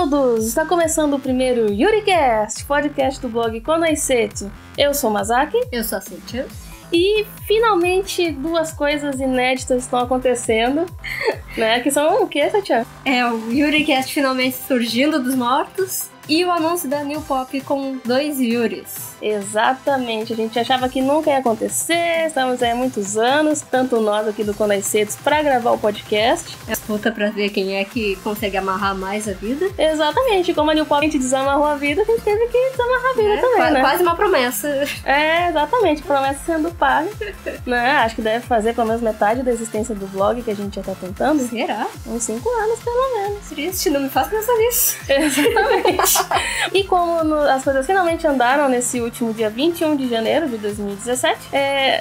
todos! Está começando o primeiro YuriCast, podcast do blog Konoisetsu. Eu sou Masaki. Eu sou a Cynthia. E finalmente duas coisas inéditas estão acontecendo, né? Que são o que, Cynthia? É o YuriCast finalmente surgindo dos mortos e o anúncio da New Pop com 2 Yuris. Exatamente, a gente achava que nunca ia acontecer, estamos aí há muitos anos, tanto nós aqui do Konoisetsu pra gravar o podcast. É disputa pra ver quem é que consegue amarrar mais a vida. Exatamente, como a New Pop a gente desamarrou a vida, a gente teve que desamarrar a vida também, né? Quase uma promessa. É, exatamente, promessa sendo paga. Né? Acho que deve fazer pelo menos metade da existência do blog que a gente já tá tentando. Será? Uns 5 anos, pelo menos. Triste, não me faz pensar nisso. Exatamente. E como as coisas finalmente andaram nesse último dia 21 de janeiro de 2017,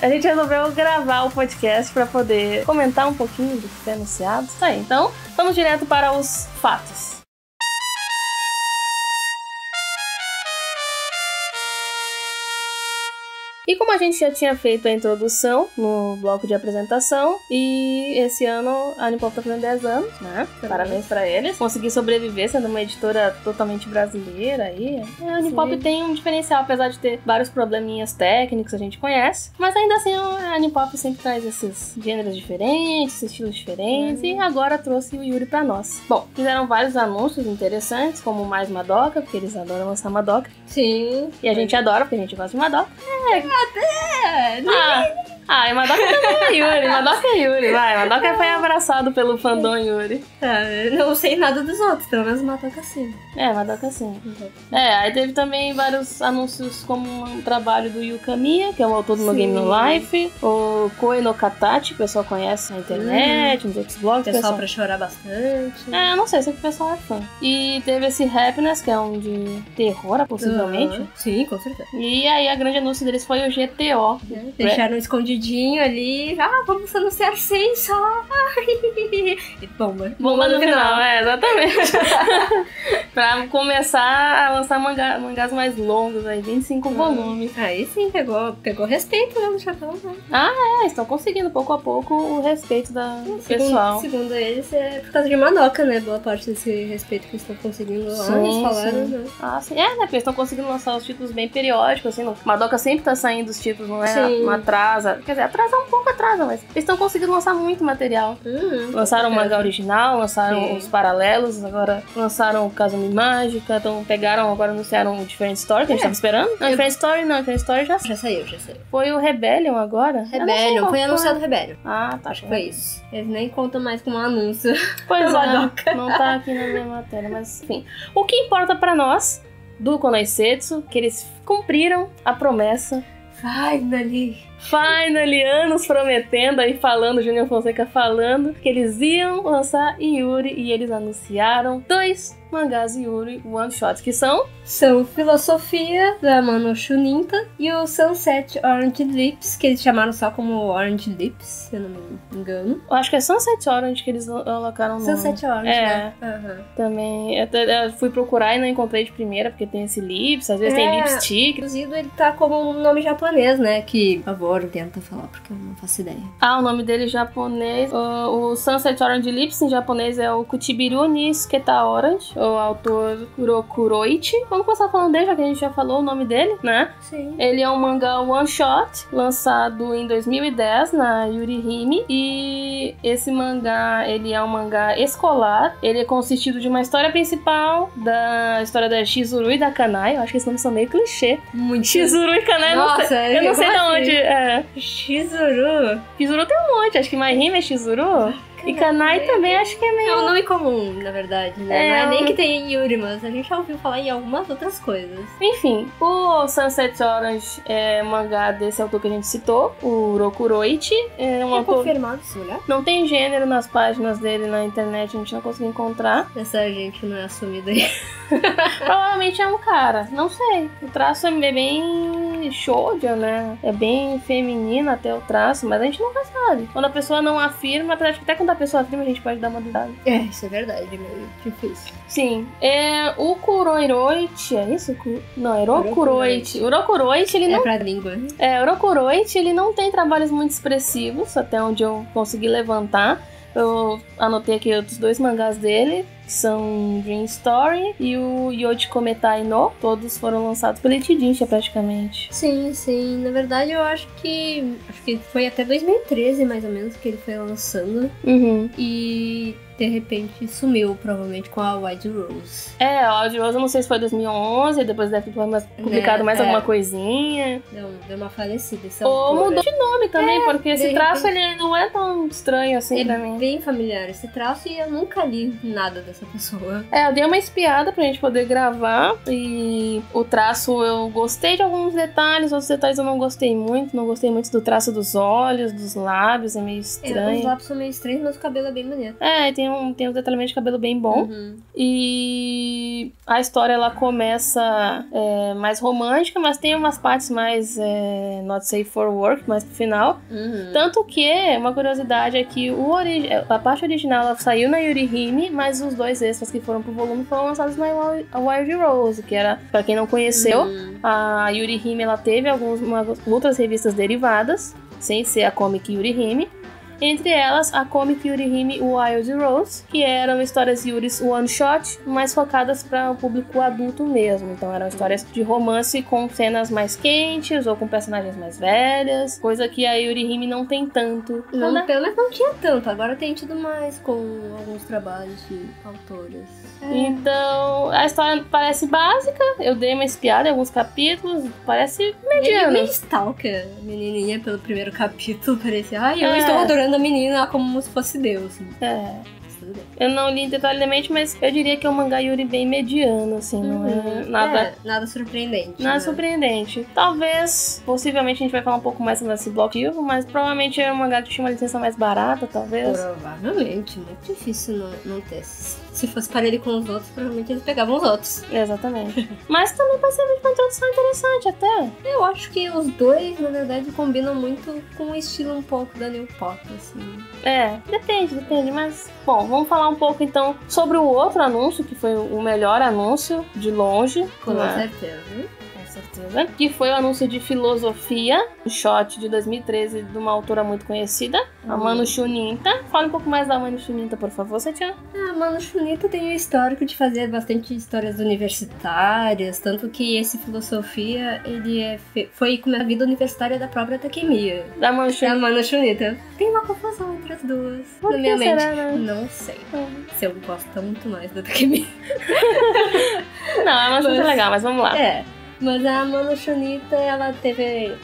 a gente resolveu gravar o podcast para poder comentar um pouquinho do que foi anunciado. Isso aí, então vamos direto para os fatos. E como a gente já tinha feito a introdução no bloco de apresentação, e esse ano a New Pop tá fazendo 10 anos, né? Parabéns pra eles. Conseguir sobreviver sendo uma editora totalmente brasileira aí. A New Pop tem um diferencial, apesar de ter vários probleminhas técnicos, a gente conhece. Mas ainda assim, a New Pop sempre traz esses gêneros diferentes, estilos diferentes, e agora trouxe o Yuri pra nós. Bom, fizeram vários anúncios interessantes, como mais Madoka, porque eles adoram lançar Madoka. Sim. E a gente adora, porque a gente gosta de Madoka. E Madoka também é Yuri, Madoka é Yuri, vai. Madoka foi abraçado pelo fandom Yuri. Eu não sei nada dos outros, pelo menos Madoka sim. Madoka sim. Aí teve também vários anúncios como um trabalho do Yukamiya, que é o autor do No Game No Life, o Koe no Katachi, que o pessoal conhece na internet, nos outros blogs. Pessoal pra chorar bastante. Eu não sei, sei que o pessoal é fã. E teve esse Happiness, que é um de terror, possivelmente. Sim, com certeza. E aí a grande anúncio deles foi o GTO. Deixaram escondidinho ali. Vamos anunciar 100 só. E bomba no final, exatamente. Pra começar a lançar mangás mais longos aí, 25 volumes. Aí sim, pegou respeito, né, no Japão, né? Estão conseguindo pouco a pouco o respeito do pessoal. Segundo eles, é por causa de Madoka, né? Boa parte desse respeito que estão conseguindo lá, eles falaram, né? Sim. Né? Porque eles estão conseguindo lançar os títulos bem periódicos, assim. Madoka sempre tá saindo os títulos, não é? Uma atrasa. Quer dizer, atrasa um pouco, mas eles estão conseguindo lançar muito material. Lançaram o mangá original, lançaram os paralelos, agora lançaram o Kazumi Mágica, então agora anunciaram o Different Story, que a gente tava esperando. Não, Different Story já saiu. Foi o Rebellion agora? Rebellion, foi anunciado o Rebellion. Acho que foi isso. Eles nem contam mais como um anúncio. Pois é, não tá aqui na minha matéria, mas enfim. O que importa pra nós, do Konoisetsu, que eles cumpriram a promessa. Finally, anos prometendo aí, falando, Júnior Fonseca falando que eles iam lançar Yuri, e eles anunciaram 2 mangás Yuri one shot, que são Filosofia da Mano Shuninta e o Sunset Orange Lips, que eles chamaram só como Orange Lips, se eu não me engano. Eu acho que é Sunset Orange que eles colocaram no Sunset Orange, né? Também, eu fui procurar e não encontrei de primeira, porque tem esse lips, às vezes tem lipstick. Traduzido, ele tá como um nome japonês, né? Que, por favor, tenta falar, porque eu não faço ideia. O nome dele é japonês. O Sunset Orange Lips em japonês é o Kuchibiru ni Suketa Orange, o autor Kurokuroichi. Vamos começar falando dele, já que a gente já falou o nome dele, né? Sim. Ele é um mangá one shot, lançado em 2010 na Yuri Hime. E esse mangá, ele é um mangá escolar. Ele é consistido de uma história principal, da história da Chizuru e da Kanai. Eu acho que esses nomes são meio clichê. Muito. Chizuru e Kanai, nossa, eu não sei de onde. Chizuru tem um monte, acho que My Hime é Chizuru. E Kanai também acho que é meio... É um nome comum, na verdade, né? Não é nem que tem Yuri, mas a gente já ouviu falar em algumas outras coisas. Enfim, o Sunset Orange é mangá desse autor que a gente citou, o Rokuroichi. É um autor... confirmado esse lugar? Não tem gênero nas páginas dele na internet, a gente não conseguiu encontrar. Essa gente não é assumida aí. Provavelmente é um cara, não sei. O traço é bem shoujo, né? É bem feminino até o traço, mas a gente nunca sabe. Quando a pessoa não afirma, até quando a pessoa afirma, a gente pode dar uma dúvida. Isso é verdade, meio difícil. Sim. O Kuroichi, é isso? Não, é Rokuroichi. O Rokuroichi, ele não... É pra língua. O Rokuroichi, ele não tem trabalhos muito expressivos, até onde eu consegui levantar. Eu anotei aqui os 2 mangás dele. que são Dream Story e o Yoji Kometai no. Todos foram lançados pela Itidincha, praticamente. Sim, sim. Na verdade, eu acho que foi até 2013, mais ou menos, que ele foi lançando. Uhum. E de repente sumiu, provavelmente, com a Wild Rose. A Wild Rose eu não sei se foi 2011, depois deve ter publicado mais alguma coisinha. Deu uma falecida. Ou mudou de nome também, porque esse traço ele não é tão estranho assim pra mim. É bem familiar esse traço e eu nunca li nada dessa pessoa. Eu dei uma espiada pra gente poder gravar e o traço eu gostei de alguns detalhes, outros detalhes eu não gostei muito. Não gostei muito do traço dos olhos, dos lábios, é meio estranho. Os lábios são meio estranhos, mas o cabelo é bem bonito. Tem um detalhamento de cabelo bem bom. Uhum. E a história ela começa mais romântica, mas tem umas partes mais not safe for work, mais pro final. Uhum. Tanto que, uma curiosidade é que a parte original ela saiu na Yurihime, mas os 2 extras que foram pro volume foram lançados na Wild Rose, que era, pra quem não conheceu, a Yurihime ela teve outras revistas derivadas, sem ser a Comic Yurihime. Entre elas, a Comic Yurihime Wild Rose, que eram histórias Yuris one shot, mais focadas para o público adulto mesmo. Então eram histórias de romance com cenas mais quentes ou com personagens mais velhas, coisa que a Yurihime não tem tanto. Pelo menos não tinha tanto, agora tem tido mais com alguns trabalhos de autoras. Então, a história parece básica, eu dei uma espiada em alguns capítulos, parece mediana. Meio stalker, a menininha pelo primeiro capítulo, parecia, eu estou adorando a menina como se fosse Deus. Eu não li detalhadamente, mas eu diria que é um mangá Yuri bem mediano, assim, não é nada surpreendente. Nada surpreendente. Talvez, possivelmente a gente vai falar um pouco mais sobre esse bloco, mas provavelmente é um mangá que tinha uma licença mais barata, talvez. Provavelmente, muito difícil não ter. Se fosse para ele com os outros, provavelmente eles pegavam os outros. Exatamente. Mas também pode ser uma introdução interessante até. Eu acho que os dois, na verdade, combinam muito com o estilo um pouco da New Pop, assim. Depende, mas... Bom, vamos falar um pouco então sobre o outro anúncio, que foi o melhor anúncio, de longe. Com certeza. Que foi o anúncio de Filosofia, um shot de 2013 de uma autora muito conhecida, a Mano Shuninta. Fala um pouco mais da Mano Shuninta, por favor, Satya. A Mano Shuninta tem o histórico de fazer bastante histórias universitárias, tanto que esse Filosofia, ele foi com a vida universitária da própria Takemiya. Da Mano Shuninta. Tem uma confusão entre as duas. Na minha mente. Não sei. Se eu gosto muito mais da Takemiya. Não, é uma coisa legal, mas vamos lá. Mas a Mano Shuninta, ela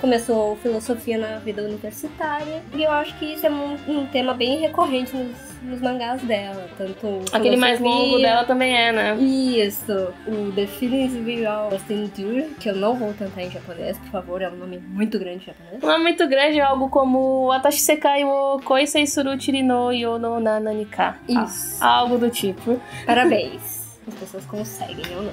começou filosofia na vida universitária, e eu acho que isso é um tema bem recorrente nos mangás dela, tanto aquele mais longo dela também né? Isso, o The Feelings We All Must Endure, que eu não vou tentar em japonês, por favor, é um nome muito grande em japonês. Um nome muito grande é algo como Watashi Sekai wo Koisei Suru Chiri no Yo no Nananika. Isso. Algo do tipo. Parabéns. As pessoas conseguem ou não.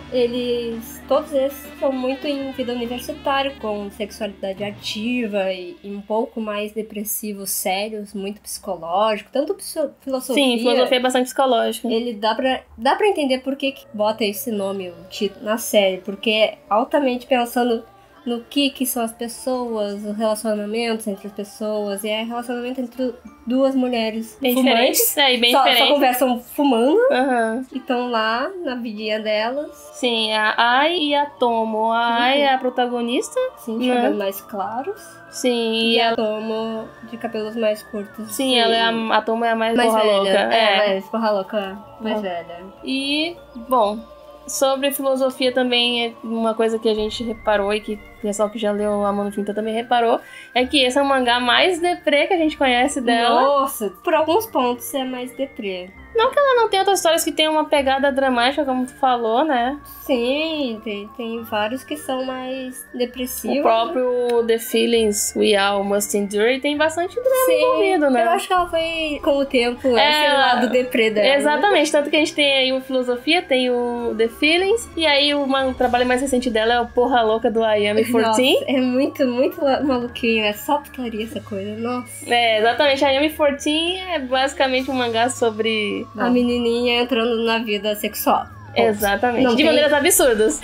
Todos eles são muito em vida universitária, com sexualidade ativa e um pouco mais depressivos, sérios, muito psicológico. Tanto filosofia... Sim, filosofia é bastante psicológica. Ele dá pra entender por que bota esse nome, o título, na série. Porque é altamente pensando no que são as pessoas, os relacionamentos entre as pessoas, e é relacionamento entre duas mulheres bem fumantes. Bem só diferente. Só conversam fumando. Uhum. E estão lá na vidinha delas. Sim, a Ai e a Tomo. A Ai é a protagonista. Sim, de cabelos mais claros. Sim. E a Tomo de cabelos mais curtos. Sim, ela é a Tomo é a mais porra velha. louca. Mais porra louca, mais velha. E, bom... Sobre filosofia também é uma coisa que a gente reparou e que o pessoal que já leu a Mano Shuninta também reparou, é que esse é o mangá mais deprê que a gente conhece dela. Nossa, por alguns pontos é mais deprê. Não que ela não tenha outras histórias que tenham uma pegada dramática, como tu falou, né? Sim, tem vários que são mais depressivos. O próprio The Feelings We All Must Endure tem bastante drama envolvido, né? Eu acho que ela foi, com o tempo, esse lado deprê dela. Exatamente, tanto que a gente tem aí o Filosofia, tem o The Feelings, e aí o trabalho mais recente dela é o Porra Louca do Ayami 14. Nossa, é muito maluquinho, é só putaria essa coisa, nossa. Exatamente, Ayami 14 é basicamente um mangá sobre... a menininha entrando na vida sexual. Exatamente, de maneiras absurdas.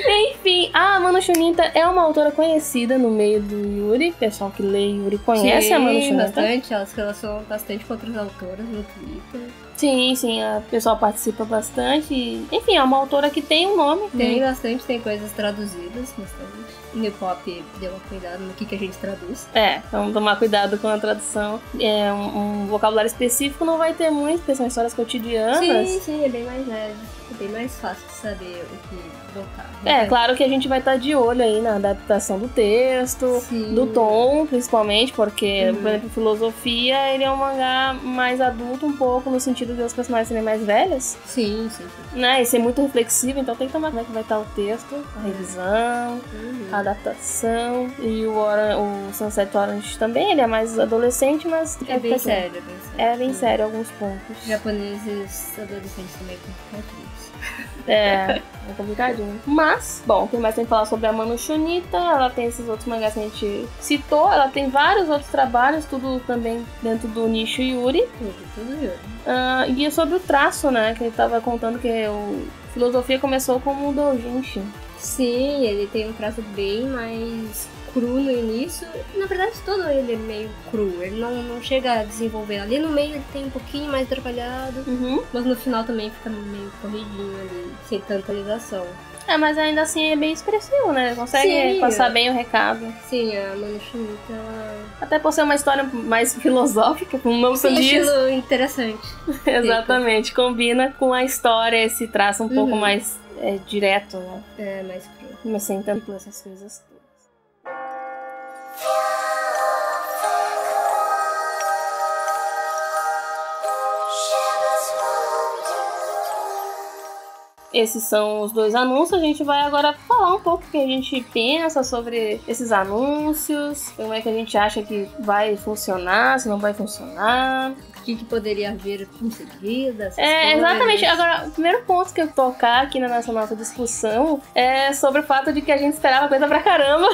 Enfim, a Mano Shuninta é uma autora conhecida no meio do Yuri. O pessoal que lê Yuri conhece a Mano Shuninta. Bastante, elas se relacionam bastante com outras autoras no Twitter. Sim, o pessoal participa bastante. Enfim, é uma autora que tem um nome. Tem bastante, tem coisas traduzidas bastante. New Pop deu uma cuidado no que a gente traduz. Então tomar cuidado com a tradução. Um vocabulário específico não vai ter muito, porque são histórias cotidianas. Sim, é bem mais leve. É bem mais fácil de saber o que botar. Claro que a gente vai estar de olho aí na adaptação do texto, do tom, principalmente, porque, por exemplo, Filosofia, ele é um mangá mais adulto um pouco, no sentido de os personagens serem mais velhos. Sim. Né? E ser muito reflexivo, então tem que tomar como é que vai estar o texto, a revisão, a adaptação. E o Sunset Orange também, ele é mais adolescente, mas... É bem sério. É bem sério alguns pontos. Japoneses adolescentes também complicadinhos. É complicadinho. Mas, bom, quem mais tem que falar sobre a Mano Shunita? Ela tem esses outros mangás que a gente citou. Ela tem vários outros trabalhos, tudo também dentro do nicho Yuri. Tudo Yuri. E é sobre o traço, né? Que ele tava contando que o Filosofia começou como um doujinshi. Sim, ele tem um traço bem mais cru no início. Na verdade, todo ele é meio cru. Ele não chega a desenvolver. Ali no meio ele tem um pouquinho mais trabalhado. Mas no final também fica meio corridinho ali, sem tanta realização. Mas ainda assim é bem expressivo, né? Ele consegue passar bem o recado. Sim, a Mano Shunita... Até por ser uma história mais filosófica, como o nome diz. Estilo interessante. Exatamente, combina com a história, esse traço um pouco mais direto, né? Mais cru. Mas sem tanto essas coisas todas. Esses são os 2 anúncios. A gente vai agora falar um pouco o que a gente pensa sobre esses anúncios, como é que a gente acha que vai funcionar, se não vai funcionar. O que poderia vir em seguida. Exatamente. Agora, o primeiro ponto que eu tocar aqui na nossa discussão é sobre o fato de que a gente esperava coisa pra caramba.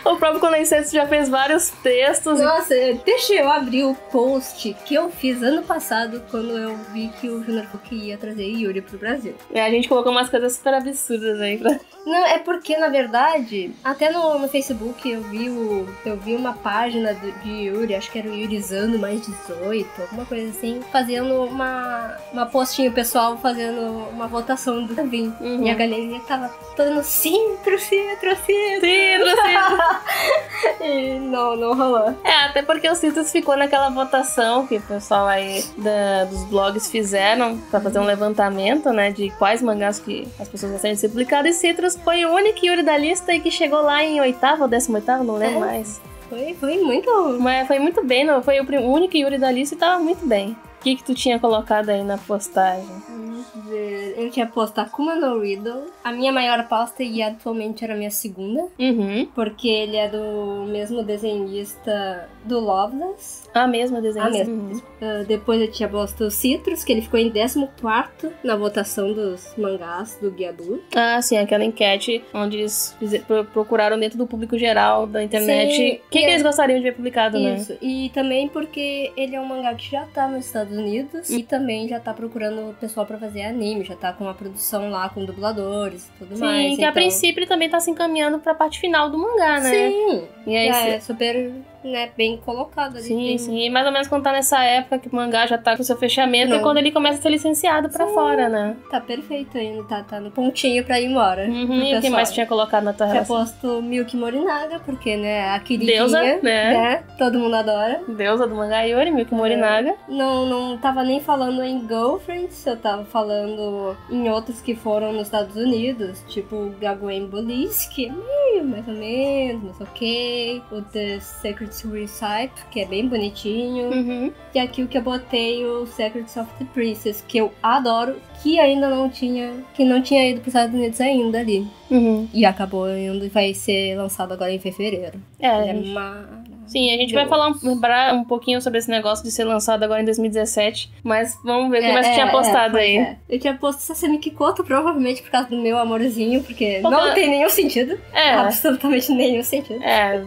O próprio Condensado já fez vários textos. Nossa, deixa eu abrir o post que eu fiz ano passado, quando eu vi que o Junior Book ia trazer Yuri pro Brasil. A gente colocou umas coisas super absurdas aí pra... Não, é porque, na verdade, até no Facebook eu vi uma página de Yuri, acho que era o Yurizando mais 18, alguma coisa assim, fazendo uma postinho pessoal, fazendo uma votação do Vim. E a galerinha tava toda no Citro. E não rolou. Até porque o Citrus ficou naquela votação que o pessoal aí dos blogs fizeram pra fazer um levantamento, né, de quais mangás que as pessoas gostariam de ser publicados. E Citrus foi o único Yuri da lista e que chegou lá em 8º ou 18º, não lembro mais. Foi muito... Mas foi muito bem, não? Foi o único Yuri da lista e tava muito bem. O que tu tinha colocado aí na postagem? Eu tinha posto Akuma no Riddle, a minha maior aposta, e atualmente era a minha segunda. Porque ele é do mesmo desenhista do Loveless. A mesma desenhista. Depois eu tinha posto o Citrus, que ele ficou em 14º na votação dos mangás do Guiadu. Sim, aquela enquete onde eles procuraram dentro do público geral da internet o que eles gostariam de ver publicado, né? Isso, e também porque ele é um mangá que já tá nos Estados Unidos e também já tá procurando o pessoal pra fazer anime, já tá com uma produção lá com dubladores e tudo mais. Sim, que a princípio ele também tá se encaminhando pra parte final do mangá, né? Sim, e aí é super, né, bem colocado ali. Sim, e mais ou menos quando tá nessa época que o mangá já tá com seu fechamento, é quando ele começa a ser licenciado pra fora, né? Tá perfeito ainda, tá no pontinho pra ir embora. E o que mais tinha colocado na tua relação? Tinha posto Milk Morinaga, porque, né, a queridinha, deusa, né? Todo mundo adora. Deusa do mangá Yuri, Milk Morinaga. Não tava nem falando em Girlfriends, eu tava falando em outros que foram nos Estados Unidos, tipo Gaguen Police, que é meio mais ou menos, mas ok. O The Secrets Recipe, que é bem bonitinho. E aqui o que eu botei, o Secrets of the Princess, que eu adoro, que ainda não tinha ido para os Estados Unidos ainda ali. E acabou indo e vai ser lançado agora em fevereiro. Sim, a gente vai falar um pouquinho sobre esse negócio de ser lançado agora em 2017, mas vamos ver o que mais tinha postado aí. Eu tinha posto Sasami Kikoto, provavelmente por causa do meu amorzinho, porque não tem nenhum sentido. Absolutamente nenhum sentido.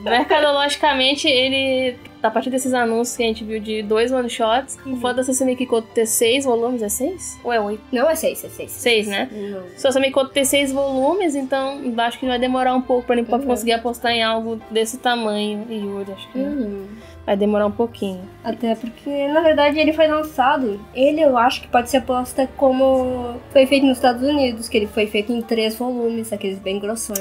Mercadologicamente, ele a partir desses anúncios que a gente viu de 2 one-shots, o foda da Sasami Kikoto ter 6 volumes, é 6? Ou é 8? Não, é 6, é 6. 6, né? Não. Sasami Kikoto ter 6 volumes, então acho que vai demorar um pouco pra Nippon conseguir apostar em algo desse tamanho. E Yuri, acho que vai demorar um pouquinho. Até porque, na verdade, ele foi lançado. Eu acho que pode ser aposta como foi feito nos Estados Unidos, que ele foi feito em 3 volumes, aqueles bem grossões.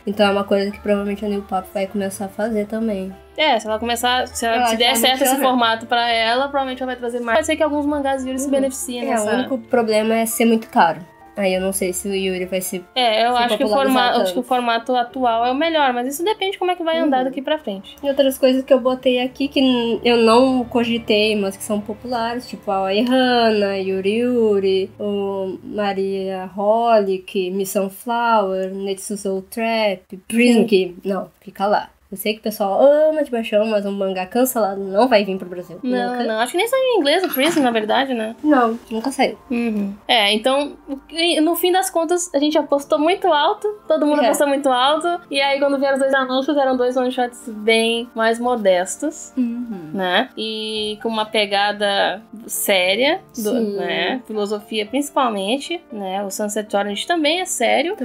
Então é uma coisa que provavelmente a New Pop vai começar a fazer também. Se ela começar, se der certo esse formato pra ela, provavelmente ela vai trazer mais. Pode ser que alguns mangás Yuri se beneficiem nessa... O único problema é ser muito caro. Aí eu não sei se o Yuri vai ser. Eu acho que o formato atual é o melhor, mas isso depende de como é que vai andar daqui pra frente. E outras coisas que eu botei aqui que eu não cogitei, mas que são populares, tipo a Aihana, Yuri, o Maria Holic, Missão Flower, Netsuzo Trap, Brink. Não, fica lá. Eu sei que o pessoal ama de paixão, mas um mangá cancelado não vai vir pro Brasil. Não. Acho que nem saiu em inglês o Prism, na verdade, né? Não, nunca saiu. Então, no fim das contas, a gente apostou muito alto, todo mundo apostou muito alto, e aí quando vieram os 2 anúncios, eram 2 one-shots bem mais modestos, né? E com uma pegada séria, né? Filosofia principalmente, né? O Sunset Orange também é sério,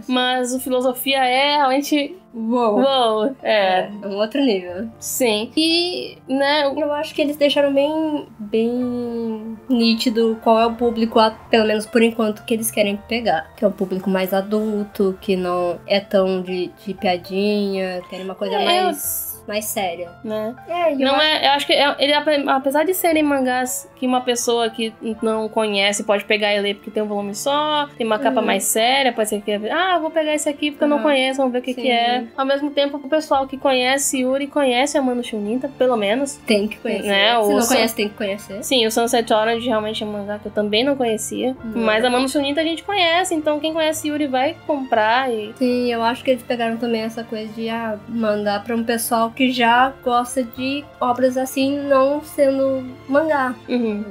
mas o Filosofia é realmente... Uou! É um outro nível. Sim. E, né... Eu acho que eles deixaram bem nítido qual é o público, pelo menos por enquanto, que eles querem pegar. Que é um público mais adulto, que não é tão de piadinha, querem uma coisa mais séria, né? Eu acho que ele, apesar de serem mangás que uma pessoa que não conhece pode pegar e ler porque tem um volume só, tem uma capa mais séria, pode ser que vou pegar esse aqui porque eu não conheço, vamos ver o que é. Ao mesmo tempo, o pessoal que conhece Yuri conhece a Mano Shuninta, pelo menos. Tem que conhecer. Né? Se não conhece, tem que conhecer. Sim, o Sunset Orange realmente é um mangá que eu também não conhecia, mas a Mano Shuninta a gente conhece, então quem conhece Yuri vai comprar e... Sim, eu acho que eles pegaram também essa coisa de mandar pra um pessoal que já gosta de obras assim, não sendo mangá.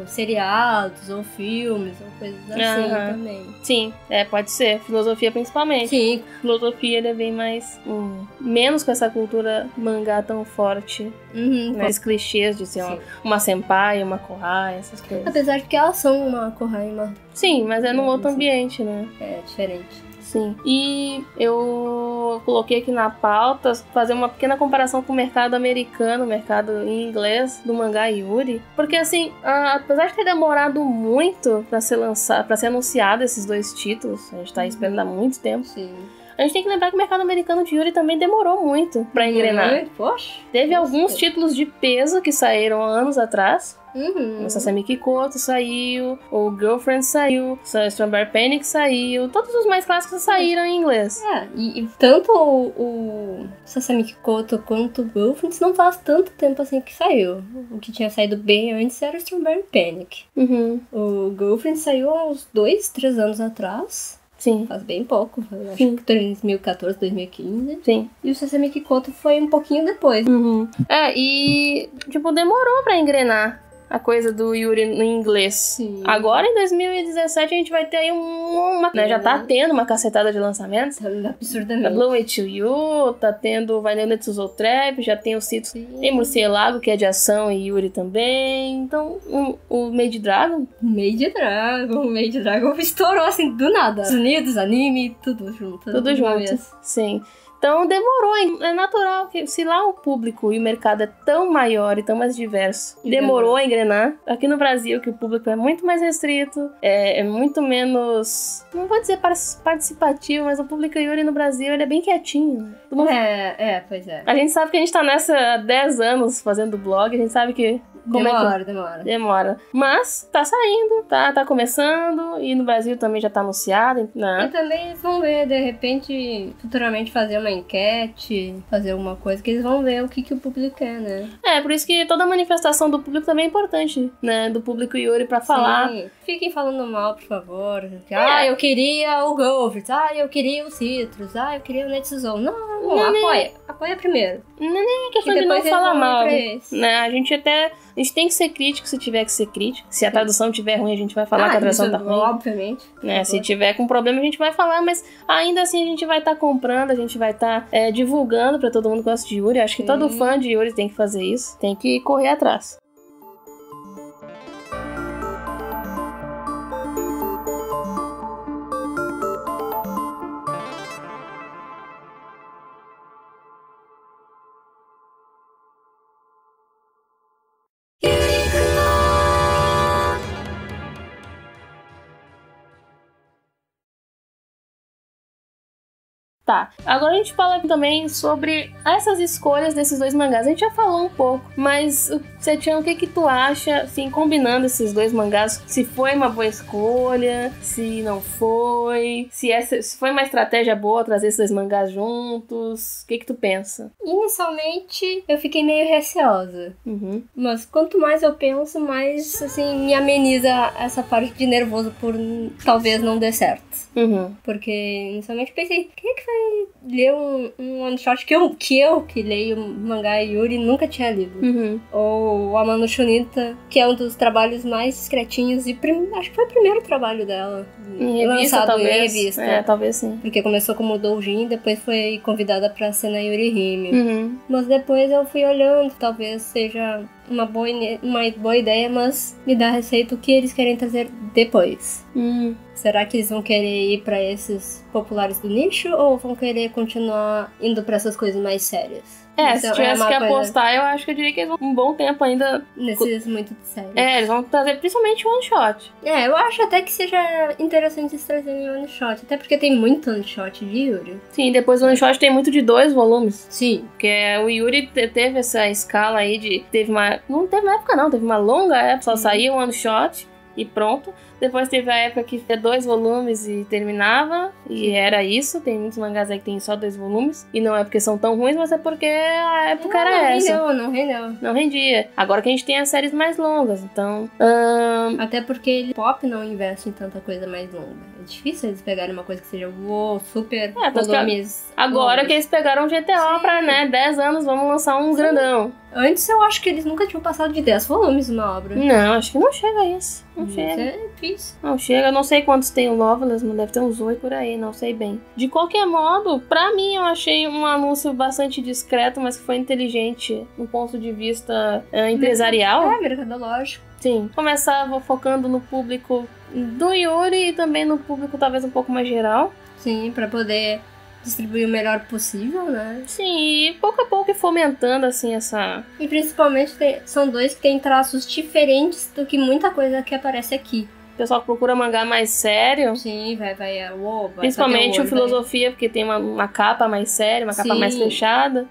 Seriados ou filmes ou coisas assim também. Sim, pode ser. Filosofia principalmente. Sim. Filosofia ele é bem mais... menos com essa cultura mangá tão forte. Né? Os clichês de ser uma senpai, uma kohai, essas coisas. Apesar de que elas são uma kohai e uma... Sim, mas é num outro ambiente, né? É diferente. Sim. E eu coloquei aqui na pauta fazer uma pequena comparação com o mercado americano, o mercado em inglês do mangá Yuri. Porque assim, apesar de ter demorado muito pra ser anunciado esses 2 títulos, a gente tá esperando há muito tempo. Sim. A gente tem que lembrar que o mercado americano de Yuri também demorou muito pra engrenar. Poxa. Teve alguns títulos de peso que saíram anos atrás. O Sasami Kikoto saiu, o Girlfriend saiu, o Strawberry Panic saiu, todos os mais clássicos saíram em inglês. E tanto o Sasami Kikoto quanto o Girlfriend não faz tanto tempo assim que saiu. O que tinha saído bem antes era o Strawberry Panic. O Girlfriend saiu há uns 2, 3 anos atrás. Sim. Faz bem pouco, acho que 2014, 2015. Sim. E o Sasami Kikoto foi um pouquinho depois. E demorou pra engrenar a coisa do Yuri no inglês. Sim. Agora, em 2017, a gente vai ter aí né, já tá tendo uma cacetada de lançamentos. Absurdamente. A Blow It To You, tá tendo Vai Neo Netsuzo Trap, já tem os títulos. Tem Murcielago, que é de ação, e Yuri também. Então, o Made Dragon. O Made Dragon estourou assim, do nada. Estados Unidos, anime, tudo junto. Tudo junto, sim. Então demorou, é natural que se lá o público e o mercado é tão maior e tão mais diverso, demorou a engrenar. Aqui no Brasil, que o público é muito mais restrito, é muito menos, não vou dizer participativo, mas o público Yuri no Brasil, ele é bem quietinho. Pois é. A gente sabe que a gente tá nessa há 10 anos fazendo blog, a gente sabe que Demora. Mas tá saindo, tá começando, e no Brasil também já tá anunciado, né? E também eles vão ver, de repente, futuramente fazer uma enquete, fazer alguma coisa, que eles vão ver o que o público quer, né? Por isso que toda manifestação do público também é importante, né? Do público Yuri pra falar. Sim. Fiquem falando mal, por favor. Eu queria o Golfit, eu queria o Citrus, eu queria o Netsuzo. Não, apoia primeiro. Não é nem questão de não falar mal, né? A gente tem que ser crítico se tiver que ser crítico. Se a tradução tiver ruim, a gente vai falar que a tradução tá ruim. Obviamente. Né? Se tiver com problema, a gente vai falar, mas ainda assim a gente vai estar comprando, a gente vai estar divulgando pra todo mundo que gosta de Yuri. Acho que todo fã de Yuri tem que fazer isso. Tem que correr atrás. Tá, agora a gente fala também sobre essas escolhas desses dois mangás. A gente já falou um pouco, mas, Setian, o que tu acha, assim, combinando esses dois mangás? Se foi uma boa escolha, se não foi, se foi uma estratégia boa trazer esses dois mangás juntos, o que tu pensa? Inicialmente, eu fiquei meio receosa. Mas quanto mais eu penso, mais, assim, me ameniza essa parte de nervoso por talvez não dê certo. Porque inicialmente pensei, quem é que vai ler um one shot que eu leio mangá Yuri nunca tinha lido? Ou o Amano Shunita, que é um dos trabalhos mais discretinhos e acho que foi o primeiro trabalho dela. Em revista, lançado talvez. Em revista. Talvez sim. Porque começou como doujin, depois foi convidada pra ser na Yuri Hime. Mas depois eu fui olhando, talvez seja uma boa ideia, mas me dá receita o que eles querem trazer depois. Será que eles vão querer ir pra esses populares do nicho ou vão querer continuar indo pra essas coisas mais sérias? Se tivesse que apostar, eu acho que eu diria que eles vão um bom tempo ainda... Nesses muito sérios. Eles vão trazer principalmente one shot. Eu acho até que seja interessante eles trazerem one shot. Até porque tem muito one shot de Yuri. Sim, depois o one shot tem muito de 2 volumes. Sim. Porque o Yuri teve essa escala aí de... Não teve uma época não, teve uma longa época, só saiu one shot e pronto. Depois teve a época que tinha 2 volumes e terminava, e era isso. Tem muitos mangás aí que tem só 2 volumes, e não é porque são tão ruins, mas é porque a época era essa. Não rendia. Agora que a gente tem as séries mais longas, então... Até porque Pop não investe em tanta coisa mais longa. É difícil eles pegarem uma coisa que seja super volumes. Agora longos. Que eles pegaram GTA pra, 10 anos, vamos lançar um grandão. Antes eu acho que eles nunca tinham passado de 10 volumes uma obra. Não, acho que não chega a isso. Não chega. É difícil. Não chega, eu não sei quantos tem o Loveless, mas deve ter uns 8 por aí, não sei bem. De qualquer modo, pra mim eu achei um anúncio bastante discreto, mas que foi inteligente no ponto de vista empresarial. Mercadológico. Sim, começava focando no público do Yuri e também no público talvez um pouco mais geral. Sim, pra poder distribuir o melhor possível, né? Sim, e pouco a pouco fomentando, assim, essa... E principalmente são dois que têm traços diferentes do que muita coisa que aparece aqui. O pessoal que procura mangá mais sério. Sim, vai principalmente o Filosofia, porque tem uma capa mais séria, uma capa mais fechada.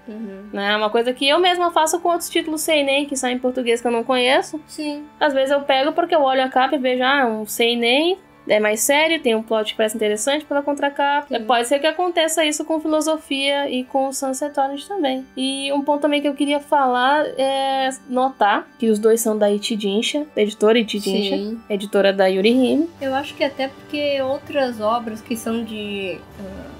Né? Uma coisa que eu mesma faço com outros títulos seinen que saem em português que eu não conheço. Sim. Às vezes eu pego porque eu olho a capa e vejo, um seinen... É mais sério, tem um plot que parece interessante pela contracapa. Pode ser que aconteça isso com Filosofia e com Sunset Orange também. E um ponto também que eu queria falar é notar que os dois são da Ichijinsha, da editora Ichijinsha, editora da Yuri Hime. Eu acho que até porque outras obras que são de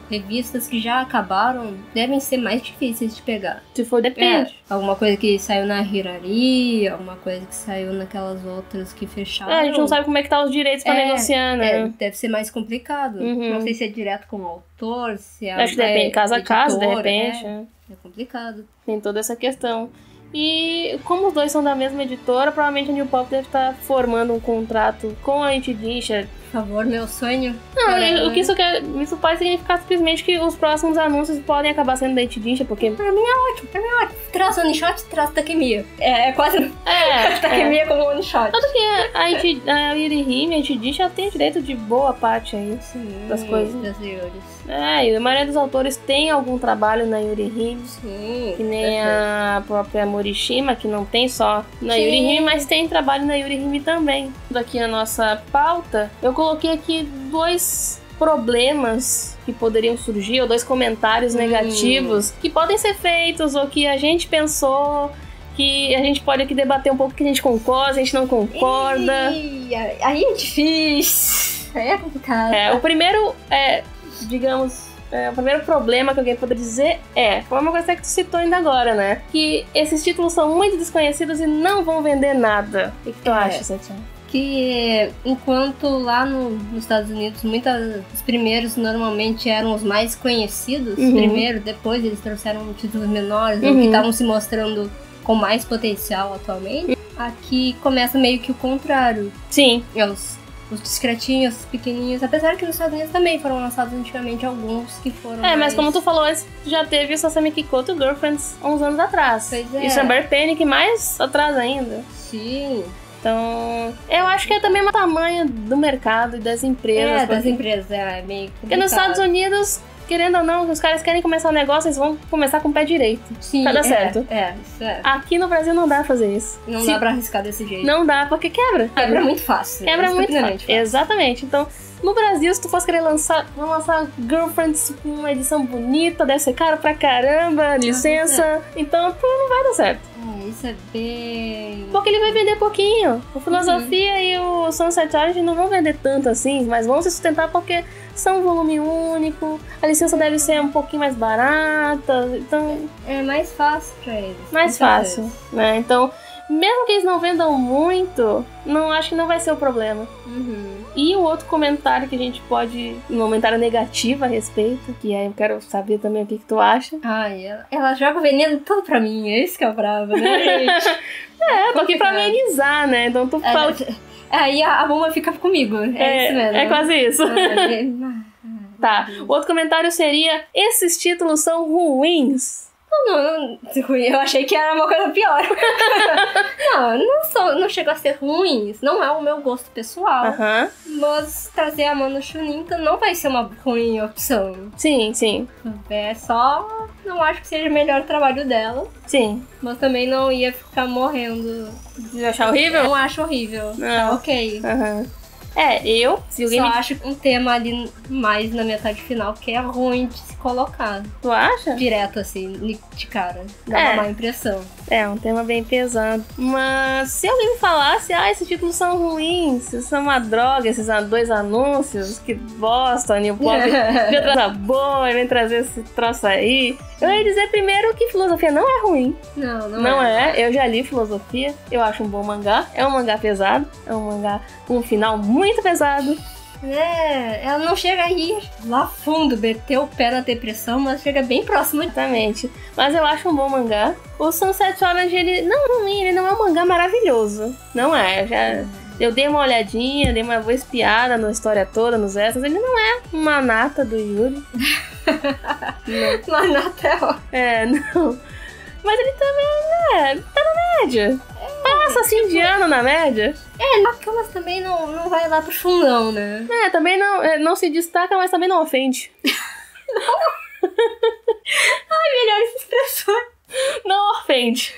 revistas que já acabaram devem ser mais difíceis de pegar. Se for, depende. Alguma coisa que saiu na Hirari, alguma coisa que saiu naquelas outras que fecharam. A gente não sabe como é que tá os direitos pra negociar, né? Deve ser mais complicado. Não sei se é direto com o autor, se é... Acho que depende, casa a casa, de repente. É complicado. Tem toda essa questão. E como os dois são da mesma editora, provavelmente a New Pop deve estar formando um contrato com a Ichijinsha. Por favor, meu sonho. Não, o que isso pode significar simplesmente que os próximos anúncios podem acabar sendo da Ichijinsha, porque... Pra mim é ótimo. Traz one shot, traz Takemiya. É quase... Takemiya como one shot. Tanto que a Yuri Hime, a Ichijinsha, tem direito de boa parte aí das coisas. Das Yuris. E a maioria dos autores tem algum trabalho na Yuri Hime. Sim. Que nem a própria Morishima, que não tem só na Yuri Hime, mas tem trabalho na Yuri Hime também. Daqui a nossa pauta, eu coloquei aqui 2 problemas que poderiam surgir, ou 2 comentários negativos que podem ser feitos, ou que a gente pensou, que a gente pode aqui debater um pouco, que a gente concorda, a gente não concorda. Aí é difícil. Aí é complicado. O primeiro é, digamos, o primeiro problema que alguém poderia dizer foi uma coisa que tu citou ainda agora, né? Que esses títulos são muito desconhecidos e não vão vender nada. O que tu acha, Setian? Que enquanto lá nos Estados Unidos os primeiros normalmente eram os mais conhecidos, primeiro, depois eles trouxeram títulos menores, ou que estavam se mostrando com mais potencial atualmente, aqui começa meio que o contrário. Sim. Os discretinhos, os pequenininhos, apesar que nos Estados Unidos também foram lançados antigamente alguns que foram mas como tu falou antes, já teve o Sasami Kikoto Girlfriends há uns anos atrás. Pois é. E o Strawberry Panic mais atrás ainda. Sim. Então, eu acho que é também o tamanho do mercado e das empresas. Das empresas, é meio complicado. Porque nos Estados Unidos, querendo ou não, os caras querem começar um negócio, eles vão começar com o pé direito. Sim, pra dar certo. Isso é. Aqui no Brasil não dá pra fazer isso. Não dá pra arriscar desse jeito. Não dá, porque quebra. Quebra muito fácil. Quebra muito fácil. Exatamente. Então, no Brasil, se tu fosse querer lançar Girlfriends com uma edição bonita, deve ser caro pra caramba, licença. Então, não vai dar certo. Isso é bem... Porque ele vai vender pouquinho. O Filosofia e o Sunset Orange não vão vender tanto assim, mas vão se sustentar porque são volume único, a licença deve ser um pouquinho mais barata, então... É mais fácil pra eles. Mais fácil, né? Então, mesmo que eles não vendam muito, acho que não vai ser o problema. E o outro comentário que a gente pode... Um comentário negativo a respeito, que aí eu quero saber também o que tu acha. Ai, ela joga o veneno todo pra mim, é isso que é bravo, né, gente? Tô aqui pra amenizar, né? Então tu fala... Aí a bomba fica comigo, isso mesmo. É quase isso. Tá, o outro comentário seria: esses títulos são ruins. Não, eu achei que era uma coisa pior. não chegou a ser ruins. Não é o meu gosto pessoal. Mas trazer a Mano Shuninta não vai ser uma ruim opção. Sim. É só... Não acho que seja o melhor trabalho dela. Sim. Mas também não ia ficar morrendo. De achar horrível? Não acho horrível. Tá ok. Se alguém só acho um tema ali mais na metade final que é ruim de se colocar. Tu acha? Direto, assim, de cara. Dá uma má impressão. É um tema bem pesado. Mas se alguém me falasse, esses títulos são ruins, isso é uma droga, esses 2 anúncios, que bosta, a New Pop já traz boa, vem trazer esse troço aí. Eu ia dizer primeiro que Filosofia não é ruim. Não é. Eu já li Filosofia, eu acho um bom mangá. É um mangá pesado, é um mangá com um final muito pesado. Ela não chega aí lá fundo, meter o pé na depressão, mas chega bem próximo. Exatamente. Mas eu acho um bom mangá. O Sunset Orange, ele não é um mangá maravilhoso. Não é, eu dei uma olhadinha, dei uma boa espiada na história toda, nos extras. Ele não é uma nata do Yuri. Uma nata não. Mas ele também, tá na média. Passa assim de ano na média. Mas também não vai lá pro fundão, né? Também não se destaca, mas também não ofende. Melhores expressões. Não ofende.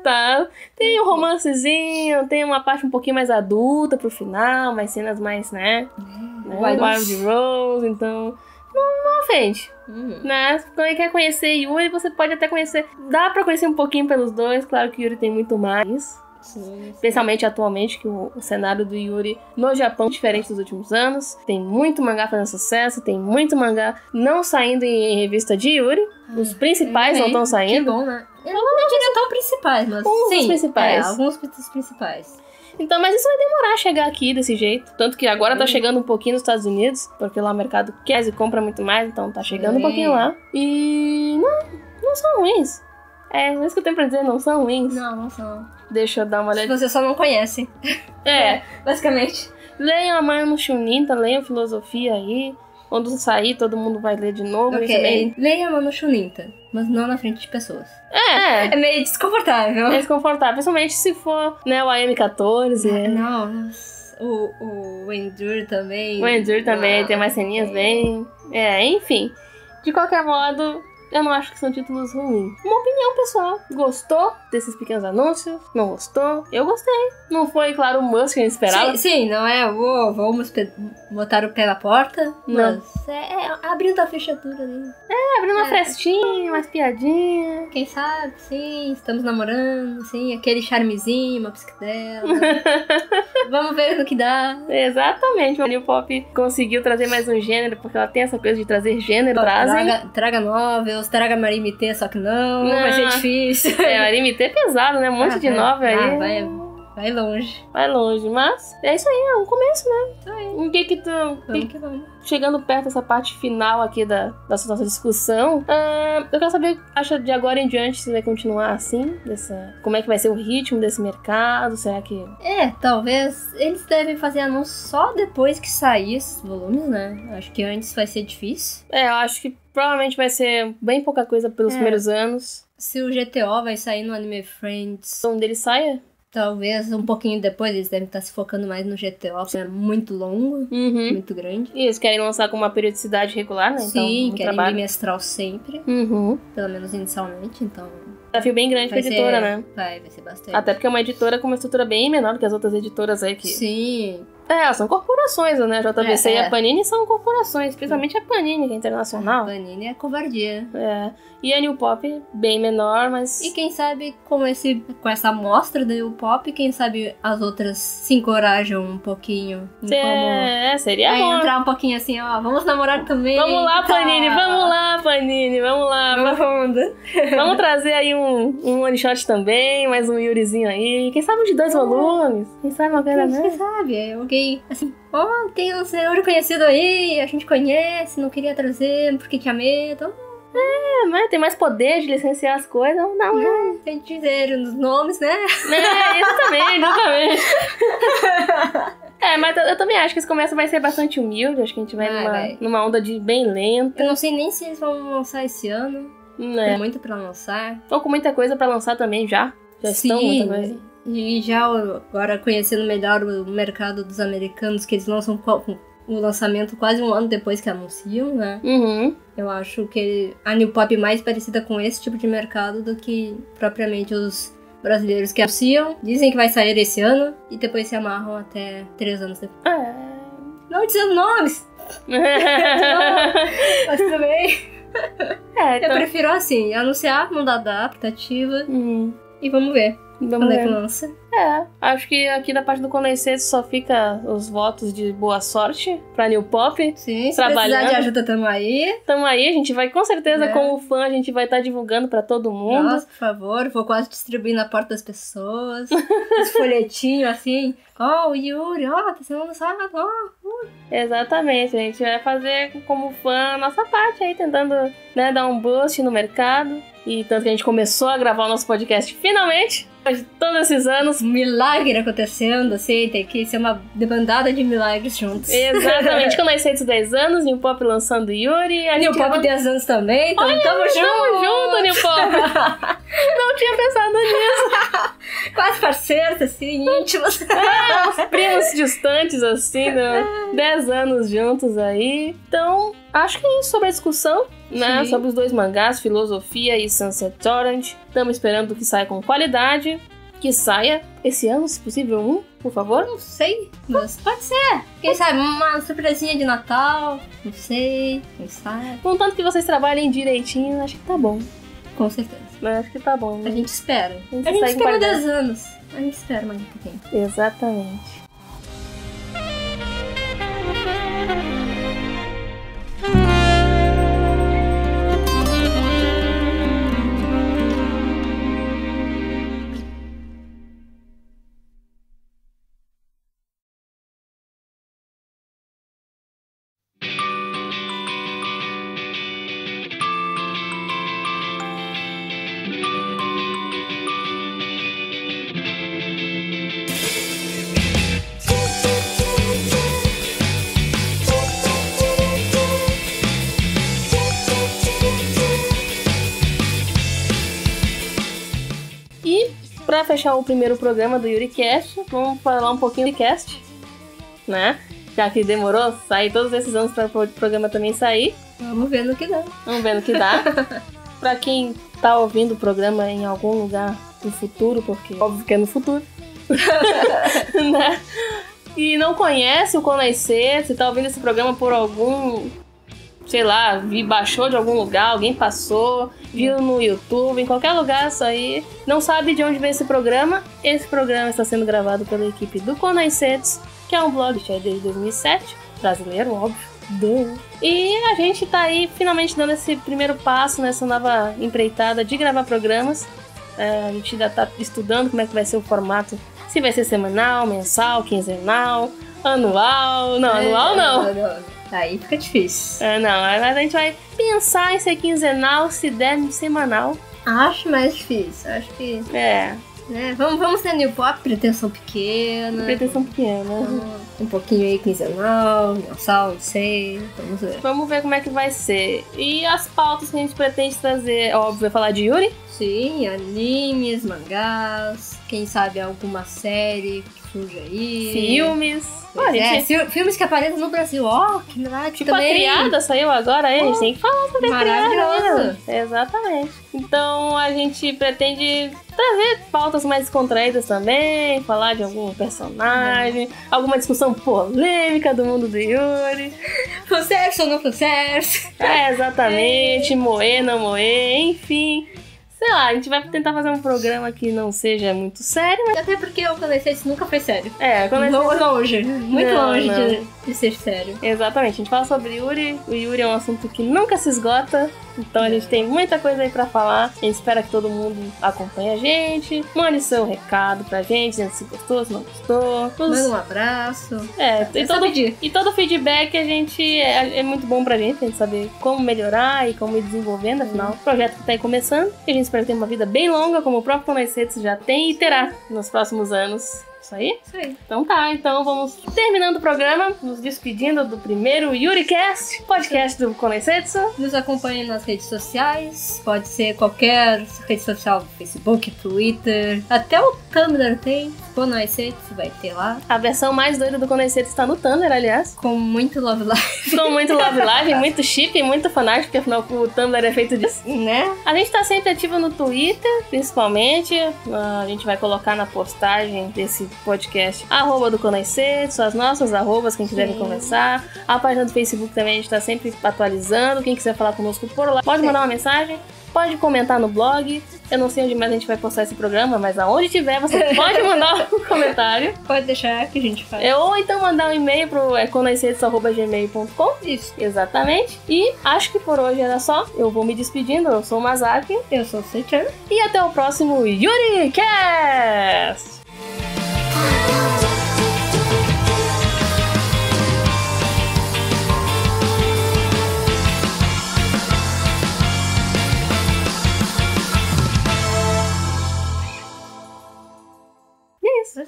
Tá? Tem um romancezinho, tem uma parte um pouquinho mais adulta pro final, mais cenas mais, Wild Rose, então... Não ofende. Né? Quando quer conhecer Yuri, você pode até conhecer... Dá pra conhecer um pouquinho pelos dois. Claro que Yuri tem muito mais. Sim. Especialmente atualmente, que o cenário do Yuri no Japão é diferente dos últimos anos. Tem muito mangá fazendo sucesso. Tem muito mangá não saindo em revista de Yuri. Os principais não estão saindo. Que bom, né? Eu não diria tão principais, mas dos principais. Alguns dos principais. Então, mas isso vai demorar a chegar aqui desse jeito. Tanto que agora tá chegando um pouquinho nos Estados Unidos, porque lá o mercado quer e compra muito mais, então tá chegando um pouquinho lá. E não são ruins. É isso que eu tenho pra dizer, não são ruins. Não são. Deixa eu dar uma olhada. Você só não conhece. Basicamente. Leiam a Mano Shuninta, leiam Filosofia aí. Quando sair, todo mundo vai ler de novo. Ok, leia a Mano Shuninta, mas não na frente de pessoas. É meio desconfortável. É desconfortável, principalmente se for, o AM14. Não, o Endure também. O Endure também, tem mais ceninhas bem... enfim. De qualquer modo, eu não acho que são títulos ruins. Uma opinião pessoal. Gostou? desses pequenos anúncios, não gostou. Eu gostei. Não foi, claro, o must que a gente esperava. Sim, não é, vamos botar o pé na porta, Não. mas é abrindo a fechadura ali. Abrindo uma frestinha, umas piadinhas. Quem sabe, sim, estamos namorando, sim, aquele charmezinho, uma psicodela. Vamos ver no que dá. Exatamente, a New Pop conseguiu trazer mais um gênero, porque ela tem essa coisa de trazer gênero, Traga novels, traga Marimité, só que não, vai ser difícil. Marimité é pesado, né? Um monte de novel aí. Vai longe. Vai longe, mas é isso aí, é um começo, né? Isso aí. Um que tu... Vamos que vamos. Chegando perto dessa parte final aqui da nossa discussão, eu quero saber, acha de agora em diante se vai continuar assim? Como é que vai ser o ritmo desse mercado? Será que... talvez eles devem fazer anúncio só depois que sair esses volumes, né? Acho que antes vai ser difícil. Eu acho que provavelmente vai ser bem pouca coisa pelos primeiros anos. Se o GTO vai sair no Anime Friends... Onde ele saia? Talvez um pouquinho depois, eles devem estar se focando mais no GTO, que é muito longo, muito grande. E eles querem lançar com uma periodicidade regular, né? Sim, então, querem bimestral sempre, pelo menos inicialmente, então... Desafio bem grande pra editora, né? Vai ser bastante. Até porque é uma editora com uma estrutura bem menor que as outras editoras aí que... Sim. São corporações, né? A JBC e a Panini são corporações, principalmente a Panini, que é internacional. A Panini é covardia. E a New Pop, bem menor, mas... E quem sabe com essa amostra da New Pop, quem sabe as outras se encorajam um pouquinho. Seria bom. bom. Entrar um pouquinho assim, vamos namorar também. Vamos lá, Panini, vamos lá, Panini, vamos lá. Vamos trazer aí um one shot também, mais um Yurizinho aí. Quem sabe de 2 volumes? Quem sabe uma coisa, né? Quem sabe, alguém assim, tem um senhor conhecido aí, a gente conhece, não queria trazer porque tinha medo. Mas tem mais poder de licenciar as coisas, não. Tem que dizer os nomes, né? Exatamente. Mas eu também acho que esse começo vai ser bastante humilde, acho que a gente vai numa onda de bem lenta. Eu não sei nem se eles vão lançar esse ano. Tem muito pra lançar. Ou com muita coisa pra lançar também já. Já estão muita coisa. E já agora conhecendo melhor o mercado dos americanos, que eles lançam o lançamento quase um ano depois que anunciam, né? Eu acho que a New Pop é mais parecida com esse tipo de mercado do que propriamente os brasileiros que anunciam, dizem que vai sair esse ano e depois se amarram até 3 anos depois. Não dizendo nomes! Mas também... Eu prefiro assim, anunciar, não dar data ativa e vamos ver. Quando é que lança? Acho que aqui na parte do Condensete só fica os votos de boa sorte pra New Pop. Sim, se precisar de ajuda, tamo aí. A gente vai, com certeza, como fã, a gente vai estar divulgando pra todo mundo. Nossa, por favor, vou quase distribuir na porta das pessoas. Os folhetinhos assim. O Yuri, tá sendo lançado. Exatamente, a gente vai fazer como fã a nossa parte aí, tentando, né, dar um boost no mercado. E tanto que a gente começou a gravar o nosso podcast finalmente, depois de todos esses anos. Milagre acontecendo, assim, tem que ser uma debandada de milagres juntos. Exatamente, com nós 10 anos, New Pop lançando Yuri. A New Pop 10 anos também, então tamo junto, New Pop. Não tinha pensado nisso. Quase parceiros, assim, íntimos. Os primos distantes, assim, né? 10 anos juntos aí. Então, acho que é isso sobre a discussão, né? Sobre os 2 mangás, Filosofia e Sunset Torrent. Estamos esperando que saia com qualidade. Que saia esse ano, se possível, por favor. Não sei, mas pode ser. Quem sabe uma surpresinha de Natal, não sei, quem sabe. Contanto que vocês trabalhem direitinho, acho que tá bom. Com certeza. Mas acho que tá bom. Né? A gente espera. A gente espera 10 anos. A gente espera mais um pouquinho. Exatamente. Pra fechar o primeiro programa do YuriCast, vamos falar um pouquinho de cast, né? Já que demorou sair todos esses anos para o programa também sair. Vamos ver no que dá. Pra quem tá ouvindo o programa em algum lugar no futuro, porque óbvio que é no futuro, né? E não conhece o Conhecer, se tá ouvindo esse programa por algum, sei lá, baixou de algum lugar, alguém passou, viu no YouTube, em qualquer lugar, isso aí, não sabe de onde vem esse programa está sendo gravado pela equipe do Conhecer, que é um blog que é desde 2007, brasileiro, óbvio. E a gente tá aí finalmente dando esse primeiro passo nessa nova empreitada de gravar programas. A gente ainda tá estudando como é que vai ser o formato, se vai ser semanal, mensal, quinzenal, anual. Não, anual não. Aí fica difícil. Não, mas a gente vai pensar em ser quinzenal, se der semanal. Acho mais difícil, acho que... Né? Vamos ter New Pop, pretensão pequena. Um pouquinho aí quinzenal, mensal, não sei. Vamos ver. Vamos ver como é que vai ser. E as pautas que a gente pretende trazer, óbvio, vai falar de Yuri? Sim, animes, mangás, quem sabe alguma série que surge aí. Filmes. Filmes que aparecem no Brasil, que maravilha. Tipo, também. A Criada saiu agora aí, a gente tem que falar sobre a Criada. Maravilhoso. Exatamente. Então a gente pretende trazer pautas mais descontraídas também, falar de algum personagem, alguma discussão polêmica do mundo do Yuri. Fanservice ou não fanservice? Exatamente, moer, não moer, enfim. Sei lá, a gente vai tentar fazer um programa que não seja muito sério, mas... Até porque o Conhecer nunca foi sério. Longe. Muito longe de ser sério. Exatamente, a gente fala sobre Yuri. O Yuri é um assunto que nunca se esgota. Então a gente tem muita coisa aí pra falar. A gente espera que todo mundo acompanhe a gente. Mande seu recado pra gente, dizendo se gostou, se não gostou. Manda um abraço. E todo feedback a gente é muito bom pra gente saber como melhorar e como ir desenvolvendo. Afinal, o projeto que tá aí começando. E a gente espera ter uma vida bem longa, como o próprio Conhecer já tem e terá nos próximos anos. Isso aí? Isso aí. Então tá, então vamos terminando o programa, nos despedindo do primeiro YuriCast, podcast do Konosetsu. Nos acompanhe nas redes sociais, pode ser qualquer rede social, Facebook, Twitter, até o Tumblr tem, Konosetsu vai ter lá. A versão mais doida do Konosetsu está no Tumblr, aliás. Com muito Love Live. Com muito Love Live, muito chip, muito fanart, porque afinal o Tumblr é feito disso, né? A gente tá sempre ativo no Twitter, principalmente, a gente vai colocar na postagem desse podcast @ do Konosetsu, as nossas arrobas, quem quiser conversar. A página do Facebook também a gente tá sempre atualizando. Quem quiser falar conosco por lá, pode mandar uma mensagem, pode comentar no blog. Eu não sei onde mais a gente vai postar esse programa, mas aonde tiver você pode mandar um comentário. Pode deixar que a gente faz. Ou então mandar um e-mail pro konosetsu@gmail.com. Isso. Exatamente. E acho que por hoje era só. Eu vou me despedindo. Eu sou o Masaki. Eu sou o Seichan. E até o próximo YuriCast! Isso.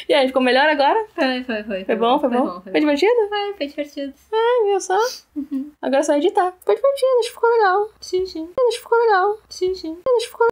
E aí, ficou melhor agora? Foi bom? Foi divertido? Foi divertido. Viu só? Agora é só editar. Foi divertido, acho que ficou legal. Sim. Acho que ficou legal. Sim. Acho que ficou